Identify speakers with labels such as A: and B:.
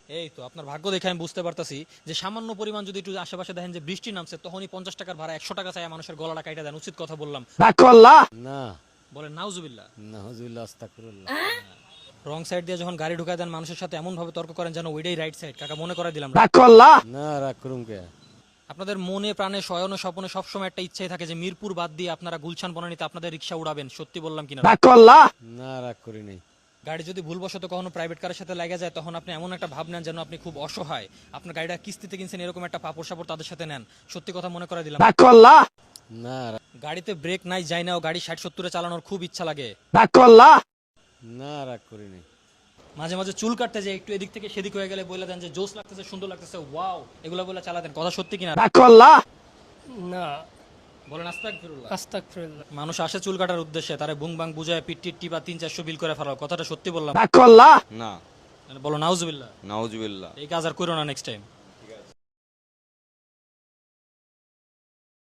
A: এই তো আপনার ভাগ্য দেখে আমি বুঝতে পারতাছি যে সামান্য পরিমাণ যদি একটু আশেপাশে দেখেন যে বৃষ্টি নামছে, তখনই 50 টাকার ভাড়া 100 টাকা চাই মানুষের গলাটা কাইটা দেন। উচিত কথা বললাম।
B: না,
A: বলেন নাউজুবিল্লাহ।
B: নাউজুবিল্লাহ, আস্তাগফিরুল্লাহ।
A: রং সাইড দিয়ে যখন গাড়ি ঢুকায় দেন মানুষের সাথে, এমন ভাবে তর্ক করেন যেন ওইটাই রাইট সাইড। কাকা মনে করাই দিলাম।
B: না, রাগ করুম কে?
A: আপনাদের মনে প্রাণে শয়নে স্বপনে সবসময় একটা ইচ্ছাই থাকে যে মিরপুর বাদ দিয়ে আপনারা গুলশান বনানীতে আপনাদের রিক্সা উড়াবেন। সত্যি বললাম কিনা?
B: না, রাগ করি নাই।
A: গাড়ি যদি ভুলবশত কখনো প্রাইভেট কারের সাথে লেগে যায়, তখন আপনি এমন একটা ভাব নেন যেন আপনি খুব অসহায়। আপনার গাড়িটা কিস্তিতে কিনছেন, এরকম একটা পাপড় সাপড় তাদের সাথে নেন। সত্যি কথা মনে করাই দিলাম।
B: না,
A: গাড়িতে ব্রেক নাই যাই না, গাড়ি 60-70-এ চালানোর খুব ইচ্ছা লাগে।
B: না, রাগ করি নাই।
A: মাঝে মাঝে চুল কাটতে যে একটু এদিক থেকে সেদিক হয়ে গেলে বলে দেন যে জোস লাগতেছে, সুন্দর লাগতেছে, ওয়াও, এগুলো বলে চালাতেন। কথা সত্যি কিনা?
C: না,
A: বলেন আস্তাগফিরুল্লাহ।
C: আস্তাগফিরুল্লাহ।
A: মানুষ আসে চুল কাটার উদ্দেশ্যে, তারে বুং বাং বুঝায় পিট বা 300-400 বিল করে ফেলার কথাটা সত্যি বললাম।
D: না,
A: বলো নাউজুবিল্লাহ।
D: নাউজুবিল্লাহ।
A: এই কাজ আর করো না নেক্সট টাইম।